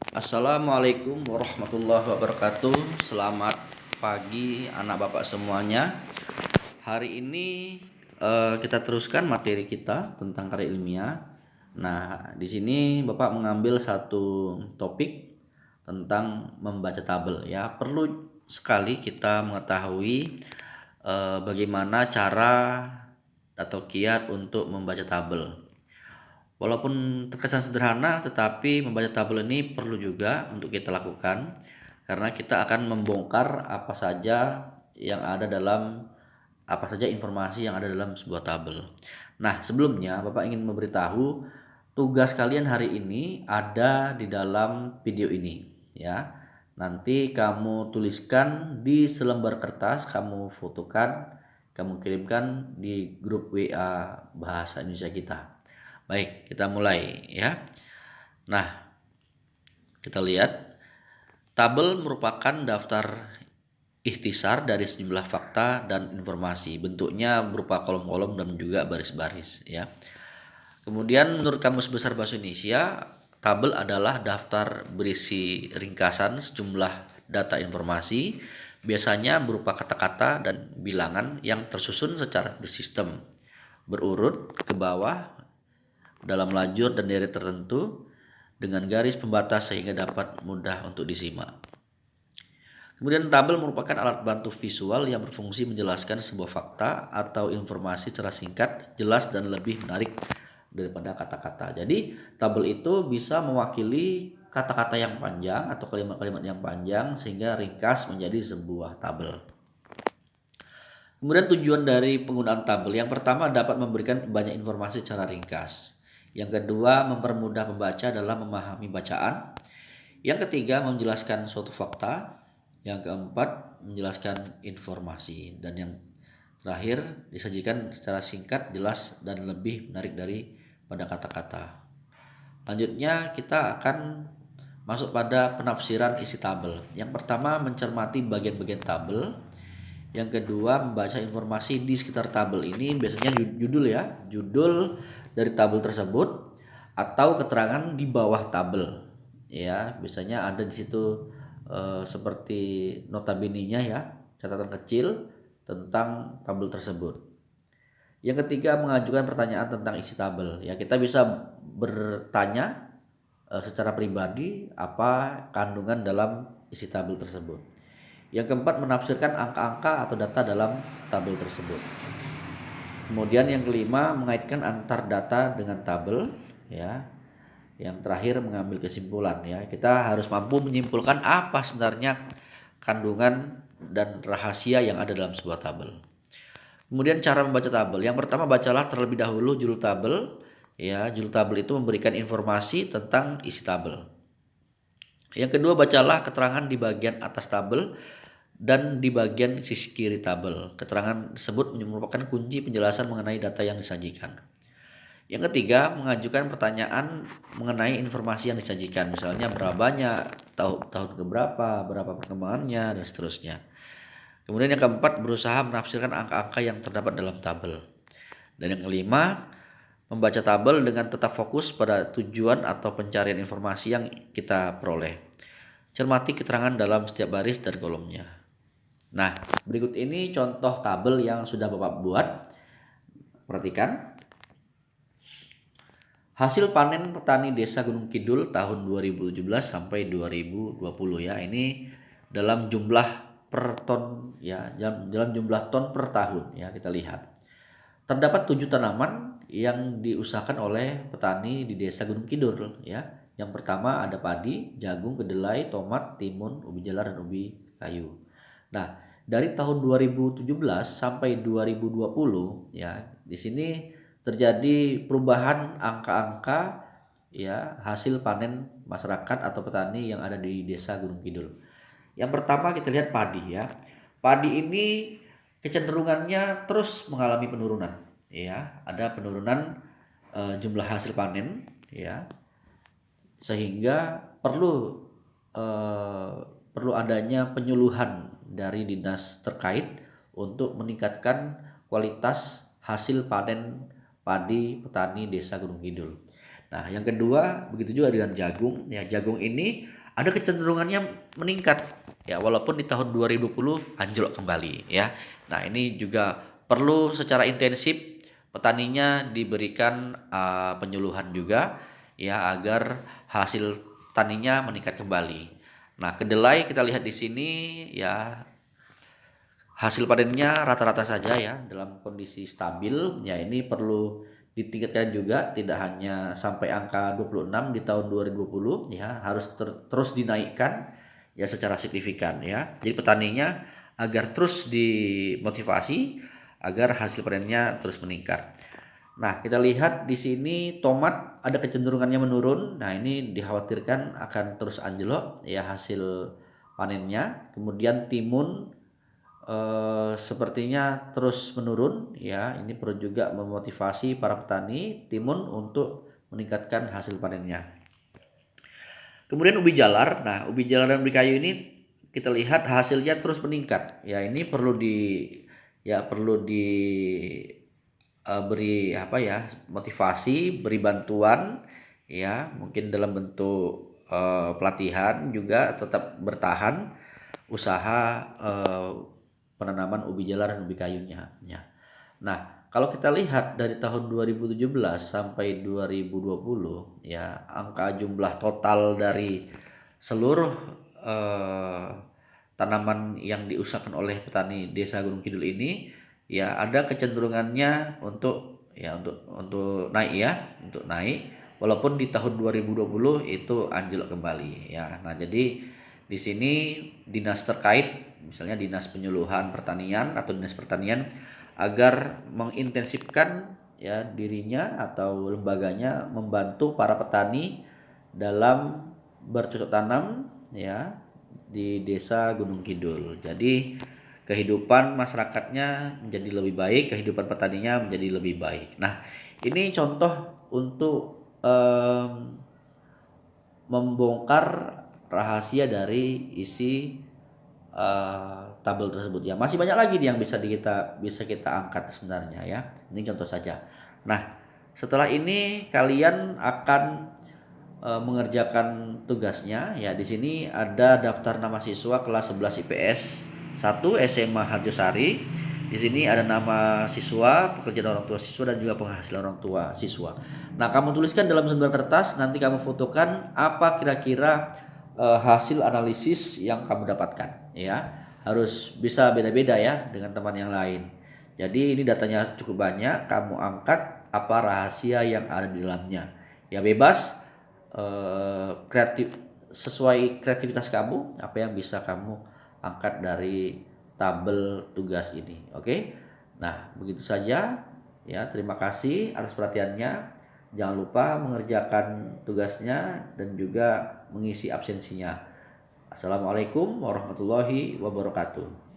Assalamualaikum warahmatullahi wabarakatuh. Selamat pagi anak bapak semuanya. Hari ini kita teruskan materi kita tentang karya ilmiah. Nah, di sini bapak mengambil satu topik tentang membaca tabel ya. Perlu sekali kita mengetahui bagaimana cara atau kiat untuk membaca tabel. Walaupun terkesan sederhana, tetapi membaca tabel ini perlu juga untuk kita lakukan karena kita akan membongkar apa saja informasi yang ada dalam sebuah tabel. Nah, sebelumnya Bapak ingin memberitahu tugas kalian hari ini ada di dalam video ini ya. Nanti kamu tuliskan di selembar kertas, kamu fotokan, kamu kirimkan di grup WA Bahasa Indonesia kita. Baik, kita mulai ya. Nah, kita lihat tabel merupakan daftar ikhtisar dari sejumlah fakta dan informasi. Bentuknya berupa kolom-kolom dan juga baris-baris ya. Kemudian menurut Kamus Besar Bahasa Indonesia, tabel adalah daftar berisi ringkasan sejumlah data informasi, biasanya berupa kata-kata dan bilangan yang tersusun secara bersistem, berurut ke bawah dalam lajur dan deret tertentu dengan garis pembatas sehingga dapat mudah untuk disimak. Kemudian tabel merupakan alat bantu visual yang berfungsi menjelaskan sebuah fakta atau informasi secara singkat, jelas dan lebih menarik daripada kata-kata. Jadi tabel itu bisa mewakili kata-kata yang panjang atau kalimat-kalimat yang panjang sehingga ringkas menjadi sebuah tabel. Kemudian tujuan dari penggunaan tabel, yang pertama dapat memberikan banyak informasi secara ringkas. Yang kedua, mempermudah pembaca dalam memahami bacaan. Yang ketiga, menjelaskan suatu fakta. Yang keempat, menjelaskan informasi. Dan yang terakhir, disajikan secara singkat, jelas, dan lebih menarik daripada kata-kata. Lanjutnya, kita akan masuk pada penafsiran isi tabel. Yang pertama, mencermati bagian-bagian tabel. Yang kedua, membaca informasi di sekitar tabel. Ini biasanya judul ya, judul dari tabel tersebut atau keterangan di bawah tabel. Ya, biasanya ada di situ seperti notabene-nya ya, catatan kecil tentang tabel tersebut. Yang ketiga, mengajukan pertanyaan tentang isi tabel. Ya, kita bisa bertanya secara pribadi apa kandungan dalam isi tabel tersebut. Yang keempat, menafsirkan angka-angka atau data dalam tabel tersebut. Kemudian yang kelima, mengaitkan antar data dengan tabel ya. Yang terakhir, mengambil kesimpulan ya. Kita harus mampu menyimpulkan apa sebenarnya kandungan dan rahasia yang ada dalam sebuah tabel. Kemudian cara membaca tabel. Yang pertama, bacalah terlebih dahulu judul tabel ya. Judul tabel itu memberikan informasi tentang isi tabel. Yang kedua, bacalah keterangan di bagian atas tabel dan di bagian sisi kiri tabel. Keterangan tersebut merupakan kunci penjelasan mengenai data yang disajikan. Yang ketiga, mengajukan pertanyaan mengenai informasi yang disajikan. Misalnya berapa banyak, tahun keberapa, berapa perkembangannya, dan seterusnya. Kemudian yang keempat, berusaha menafsirkan angka-angka yang terdapat dalam tabel. Dan yang kelima, membaca tabel dengan tetap fokus pada tujuan atau pencarian informasi yang kita peroleh. Cermati keterangan dalam setiap baris dan kolomnya. Nah, berikut ini contoh tabel yang sudah Bapak buat. Perhatikan. Hasil panen petani Desa Gunung Kidul tahun 2017 sampai 2020 ya. Ini dalam jumlah per ton ya, dalam jumlah ton per tahun ya, kita lihat. Terdapat 7 tanaman yang diusahakan oleh petani di Desa Gunung Kidul ya. Yang pertama ada padi, jagung, kedelai, tomat, timun, ubi jalar, dan ubi kayu. Nah, dari tahun 2017 sampai 2020 ya, di sini terjadi perubahan angka-angka ya hasil panen masyarakat atau petani yang ada di Desa Gunung Kidul. Yang pertama kita lihat padi ya. Padi ini kecenderungannya terus mengalami penurunan ya. Ada penurunan jumlah hasil panen ya. Sehingga eh, perlu adanya penyuluhan dari dinas terkait untuk meningkatkan kualitas hasil panen padi petani Desa Gunung Kidul. Nah, yang kedua begitu juga dengan jagung. Ya, jagung ini ada kecenderungannya meningkat ya walaupun di tahun 2020 anjlok kembali ya. Nah, ini juga perlu secara intensif petaninya diberikan penyuluhan juga ya agar hasil taninya meningkat kembali. Nah, kedelai kita lihat di sini ya hasil panennya rata-rata saja ya dalam kondisi stabil. Ya ini perlu ditingkatkan juga tidak hanya sampai angka 26 di tahun 2020 ya harus terus dinaikkan ya secara signifikan ya. Jadi petaninya agar terus dimotivasi agar hasil panennya terus meningkat. Nah, kita lihat di sini tomat ada kecenderungannya menurun. Nah, ini dikhawatirkan akan terus anjlok ya hasil panennya. Kemudian timun sepertinya terus menurun ya. Ini perlu juga memotivasi para petani timun untuk meningkatkan hasil panennya. Kemudian ubi jalar. Nah, ubi jalar dan ubi kayu ini kita lihat hasilnya terus meningkat. Ya, ini perlu di beri apa ya motivasi, beri bantuan ya mungkin dalam bentuk pelatihan juga tetap bertahan usaha penanaman ubi jalar dan ubi kayunya ya. Nah, kalau kita lihat dari tahun 2017 sampai 2020 ya angka jumlah total dari seluruh eh, tanaman yang diusahakan oleh petani Desa Gunung Kidul ini ya ada kecenderungannya untuk naik ya, untuk naik walaupun di tahun 2020 itu anjlok kembali ya. Nah, jadi di sini dinas terkait misalnya dinas penyuluhan pertanian atau dinas pertanian agar mengintensifkan ya dirinya atau lembaganya membantu para petani dalam bercocok tanam ya di Desa Gunung Kidul. Jadi kehidupan masyarakatnya menjadi lebih baik, kehidupan petaninya menjadi lebih baik. Nah, ini contoh untuk membongkar rahasia dari isi tabel tersebut ya. Masih banyak lagi yang bisa kita angkat sebenarnya ya. Ini contoh saja. Nah, setelah ini kalian akan mengerjakan tugasnya ya. Di sini ada daftar nama siswa kelas 11 IPS 1 SMA Harjosari. Di sini ada nama siswa, pekerjaan orang tua siswa dan juga penghasilan orang tua siswa. Nah, kamu tuliskan dalam selembar kertas, nanti kamu fotokan apa kira-kira hasil analisis yang kamu dapatkan ya. Harus bisa beda-beda ya dengan teman yang lain. Jadi ini datanya cukup banyak, kamu angkat apa rahasia yang ada di dalamnya. Ya bebas kreatif sesuai kreativitas kamu apa yang bisa kamu angkat dari tabel tugas ini. Oke. Nah, begitu saja ya. Terima kasih atas perhatiannya. Jangan lupa mengerjakan tugasnya dan juga mengisi absensinya. Assalamualaikum warahmatullahi wabarakatuh.